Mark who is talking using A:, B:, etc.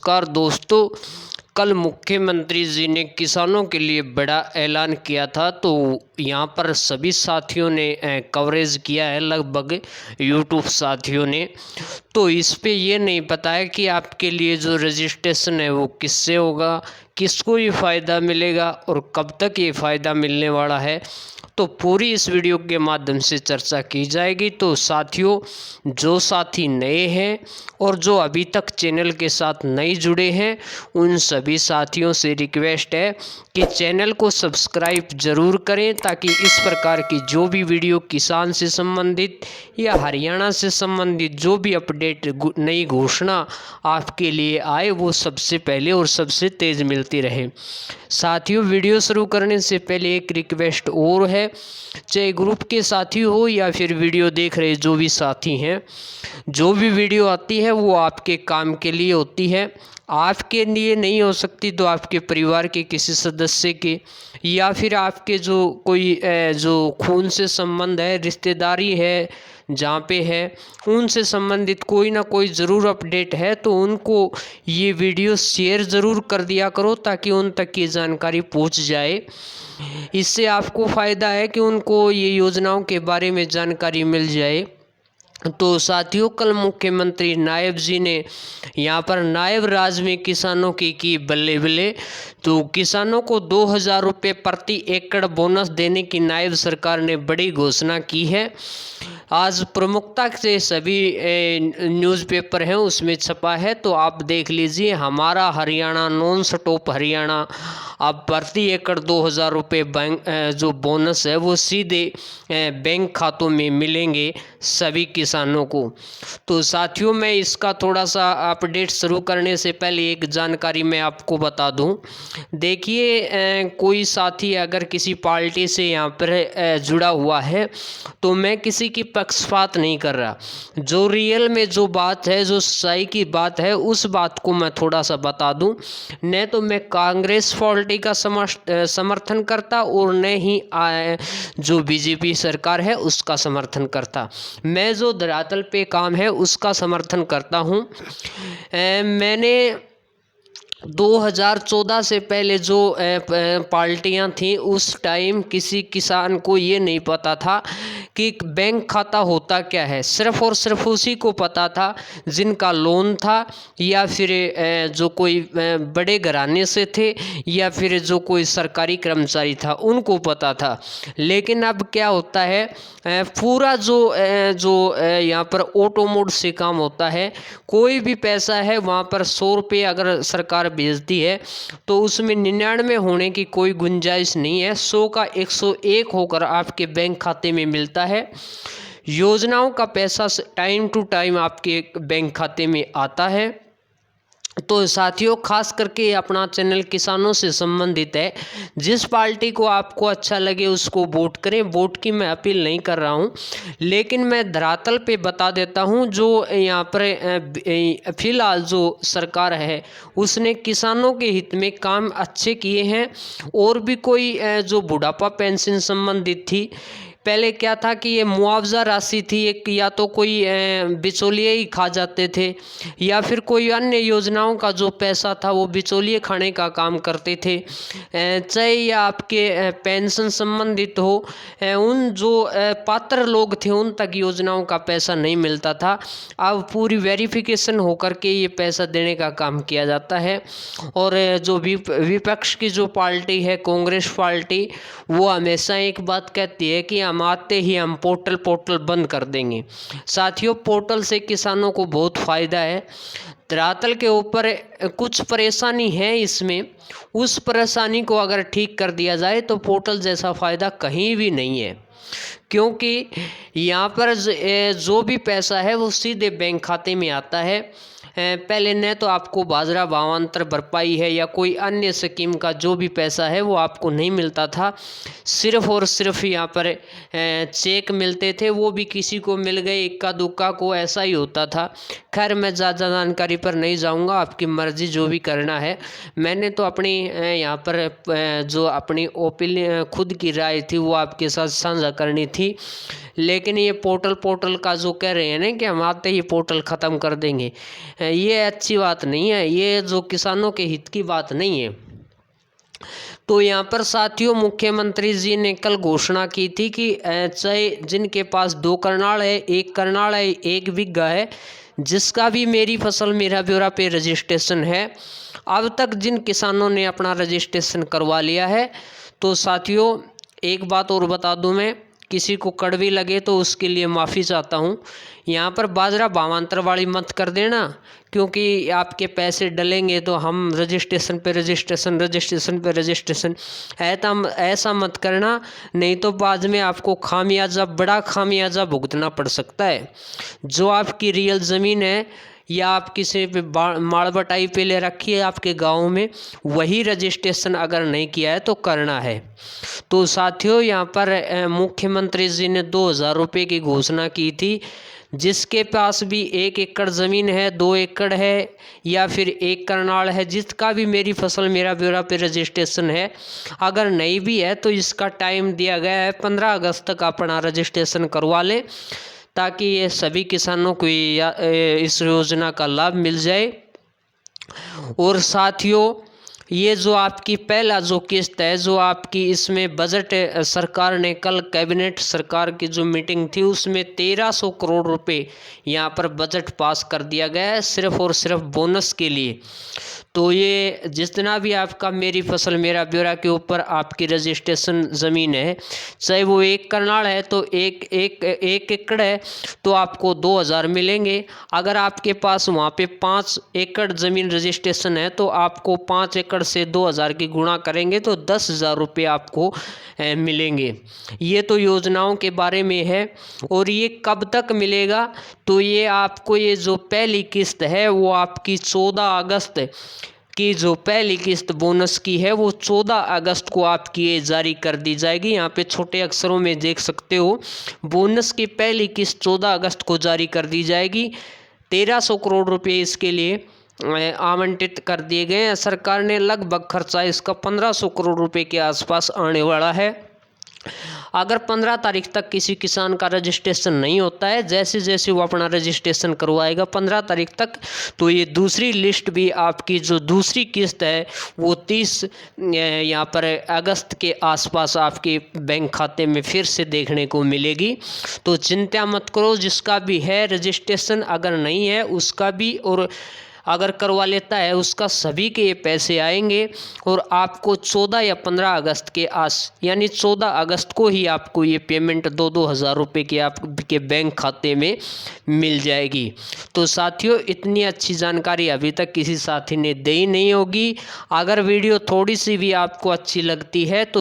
A: नमस्कार दोस्तों, कल मुख्यमंत्री जी ने किसानों के लिए बड़ा ऐलान किया था। तो यहाँ पर सभी साथियों ने कवरेज किया है, लगभग यूट्यूब साथियों ने। तो इस पे ये नहीं पता है कि आपके लिए जो रजिस्ट्रेशन है वो किससे होगा, किसको ये फ़ायदा मिलेगा और कब तक ये फ़ायदा मिलने वाला है। तो पूरी इस वीडियो के माध्यम से चर्चा की जाएगी। तो साथियों, जो साथी नए हैं और जो अभी तक चैनल के साथ नहीं जुड़े हैं, उन सभी साथियों से रिक्वेस्ट है कि चैनल को सब्सक्राइब ज़रूर करें, ताकि इस प्रकार की जो भी वीडियो किसान से संबंधित या हरियाणा से संबंधित जो भी अपडेट, नई घोषणा आपके लिए आए, वो सबसे पहले और सबसे तेज़ मिलती रहे। साथियों, वीडियो शुरू करने से पहले एक रिक्वेस्ट और है, चाहे ग्रुप के साथी हो या फिर वीडियो देख रहे जो भी साथी हैं, जो भी वीडियो आती है वो आपके काम के लिए होती है। आपके लिए नहीं हो सकती तो आपके परिवार के किसी सदस्य के या फिर आपके जो कोई जो खून से संबंध है, रिश्तेदारी है जहाँ पे है, उनसे संबंधित कोई ना कोई ज़रूर अपडेट है, तो उनको ये वीडियो शेयर ज़रूर कर दिया करो, ताकि उन तक ये जानकारी पहुँच जाए। इससे आपको फ़ायदा है कि उनको ये योजनाओं के बारे में जानकारी मिल जाए। तो साथियों, कल मुख्यमंत्री नायब जी ने यहाँ पर नायब राज में किसानों की बल्ले बल्ले। तो किसानों को 2,000 रुपये प्रति एकड़ बोनस देने की नायब सरकार ने बड़ी घोषणा की है। आज प्रमुखता से सभी न्यूज़पेपर हैं उसमें छपा है, तो आप देख लीजिए। हमारा हरियाणा, नॉन स्टॉप हरियाणा, अब प्रति एकड़ 2,000 रुपये बैंक जो बोनस है वो सीधे बैंक खातों में मिलेंगे सभी किसानों को। तो साथियों, मैं इसका थोड़ा सा अपडेट शुरू करने से पहले एक जानकारी मैं आपको बता दूं। देखिए, कोई साथी अगर किसी पार्टी से यहाँ पर जुड़ा हुआ है, तो मैं किसी की पक्षपात नहीं कर रहा। जो रियल में जो बात है, जो सच्चाई की बात है, उस बात को मैं थोड़ा सा बता दूं। न तो मैं कांग्रेस पार्टी का समर्थन करता और न ही जो बीजेपी सरकार है उसका समर्थन करता। मैं जो धरातल पे काम है उसका समर्थन करता हूँ। मैंने 2014 से पहले जो पार्टियां थीं, उस टाइम किसी किसान को ये नहीं पता था कि बैंक खाता होता क्या है। सिर्फ़ और सिर्फ उसी को पता था जिनका लोन था, या फिर जो कोई बड़े घराने से थे, या फिर जो कोई सरकारी कर्मचारी था, उनको पता था। लेकिन अब क्या होता है, पूरा जो यहाँ पर ऑटो मोड से काम होता है। कोई भी पैसा है वहाँ पर 100 रुपये अगर सरकार भेजती है, तो उसमें 99 होने की कोई गुंजाइश नहीं है। 100 का 101 होकर आपके बैंक खाते में मिलता है। योजनाओं का पैसा टाइम टू टाइम आपके बैंक खाते में आता है। तो साथियों, खास करके अपना चैनल किसानों से संबंधित है। जिस पार्टी को आपको अच्छा लगे उसको वोट करें। वोट की मैं अपील नहीं कर रहा हूं, लेकिन मैं धरातल पे बता देता हूं। जो यहाँ पर फिलहाल जो सरकार है उसने किसानों के हित में काम अच्छे किए हैं। और भी कोई जो बुढ़ापा पेंशन संबंधित थी, पहले क्या था कि ये मुआवजा राशि थी एक, या तो कोई बिचौलिए ही खा जाते थे, या फिर कोई अन्य योजनाओं का जो पैसा था वो बिचौलिए खाने का काम करते थे। चाहे या आपके पेंशन संबंधित हो, उन जो पात्र लोग थे उन तक योजनाओं का पैसा नहीं मिलता था। अब पूरी वेरिफिकेशन होकर के ये पैसा देने का काम किया जाता है। और जो विपक्ष की जो पार्टी है, कांग्रेस पार्टी, वो हमेशा एक बात कहती है कि हम आते ही हम पोर्टल बंद कर देंगे। साथियों, पोर्टल से किसानों को बहुत फ़ायदा है। धरातल के ऊपर कुछ परेशानी है इसमें, उस परेशानी को अगर ठीक कर दिया जाए तो पोर्टल जैसा फ़ायदा कहीं भी नहीं है। क्योंकि यहाँ पर जो भी पैसा है वो सीधे बैंक खाते में आता है। पहले न तो आपको बाजरा भावांतर भरपाई है या कोई अन्य स्कीम का जो भी पैसा है वो आपको नहीं मिलता था। सिर्फ़ और सिर्फ यहाँ पर चेक मिलते थे, वो भी किसी को मिल गए, इक्का दुक्का को, ऐसा ही होता था। खैर, मैं ज़्यादा जानकारी पर नहीं जाऊँगा, आपकी मर्ज़ी जो भी करना है। मैंने तो अपनी यहाँ पर जो अपनी ओपिनियन, खुद की राय थी, वो आपके साथ साझा करनी थी। लेकिन ये पोर्टल का जो कह रहे हैं ना कि हम आते ही पोर्टल ख़त्म कर देंगे, ये अच्छी बात नहीं है, ये जो किसानों के हित की बात नहीं है। तो यहाँ पर साथियों मुख्यमंत्री जी ने कल घोषणा की थी कि चाहे जिनके पास 2 करनाल है, 1 करनाल है, 1 बीघा है, जिसका भी मेरी फसल मेरा ब्यौरा पे रजिस्ट्रेशन है, अब तक जिन किसानों ने अपना रजिस्ट्रेशन करवा लिया है, तो साथियों एक बात और बता दूं, मैं किसी को कड़वी लगे तो उसके लिए माफ़ी चाहता हूँ। यहाँ पर बाजरा भावांतर वाली मत कर देना, क्योंकि आपके पैसे डलेंगे तो हम रजिस्ट्रेशन पे रजिस्ट्रेशन ऐसा मत करना, नहीं तो बाद में आपको बड़ा खामियाजा भुगतना पड़ सकता है। जो आपकी रियल ज़मीन है या आप किसी पे माड़ बटाई पे ले रखी है आपके गांव में, वही रजिस्ट्रेशन अगर नहीं किया है तो करना है। तो साथियों यहाँ पर मुख्यमंत्री जी ने 2000 रुपये की घोषणा की थी। जिसके पास भी 1 एकड़ ज़मीन है, 2 एकड़ है या फिर 1 करनाल है, जिसका भी मेरी फसल मेरा ब्यौरा पे रजिस्ट्रेशन है, अगर नहीं भी है तो इसका टाइम दिया गया है 15 अगस्त तक अपना रजिस्ट्रेशन करवा लें, ताकि ये सभी किसानों को इस योजना का लाभ मिल जाए। और साथियों ये जो आपकी पहला जो किस्त है, जो आपकी इसमें बजट सरकार ने कल कैबिनेट सरकार की जो मीटिंग थी उसमें 1300 करोड़ रुपए यहाँ पर बजट पास कर दिया गया है सिर्फ और सिर्फ बोनस के लिए। तो ये जितना भी आपका मेरी फसल मेरा ब्यौरा के ऊपर आपकी रजिस्ट्रेशन ज़मीन है, चाहे वो 1 करनाल है तो एक एकड़ है तो आपको 2000 मिलेंगे। अगर आपके पास वहाँ पे 5 एकड़ ज़मीन रजिस्ट्रेशन है तो आपको 5 एकड़ से 2000 की गुणा करेंगे तो 10,000 रुपये आपको मिलेंगे। ये तो योजनाओं के बारे में है। और ये कब तक मिलेगा, तो ये आपको ये जो पहली किस्त है वो आपकी 14 अगस्त की जो पहली किस्त बोनस की है वो 14 अगस्त को आपकी ये जारी कर दी जाएगी। यहाँ पे छोटे अक्षरों में देख सकते हो, बोनस की पहली किस्त 14 अगस्त को जारी कर दी जाएगी। 1300 करोड़ रुपए इसके लिए आवंटित कर दिए गए हैं। सरकार ने लगभग खर्चा इसका 1500 करोड़ रुपए के आसपास आने वाला है। अगर 15 तारीख तक किसी किसान का रजिस्ट्रेशन नहीं होता है, जैसे जैसे वो अपना रजिस्ट्रेशन करवाएगा 15 तारीख तक, तो ये दूसरी लिस्ट भी आपकी जो दूसरी किस्त है वो 30 यहाँ पर अगस्त के आसपास आपके बैंक खाते में फिर से देखने को मिलेगी। तो चिंता मत करो, जिसका भी है रजिस्ट्रेशन, अगर नहीं है उसका भी, और अगर करवा लेता है उसका, सभी के ये पैसे आएंगे। और आपको 14 या 15 अगस्त के यानी 14 अगस्त को ही आपको ये पेमेंट 2-2 हज़ार रुपये की आपके बैंक खाते में मिल जाएगी। तो साथियों इतनी अच्छी जानकारी अभी तक किसी साथी ने दी नहीं होगी। अगर वीडियो थोड़ी सी भी आपको अच्छी लगती है तो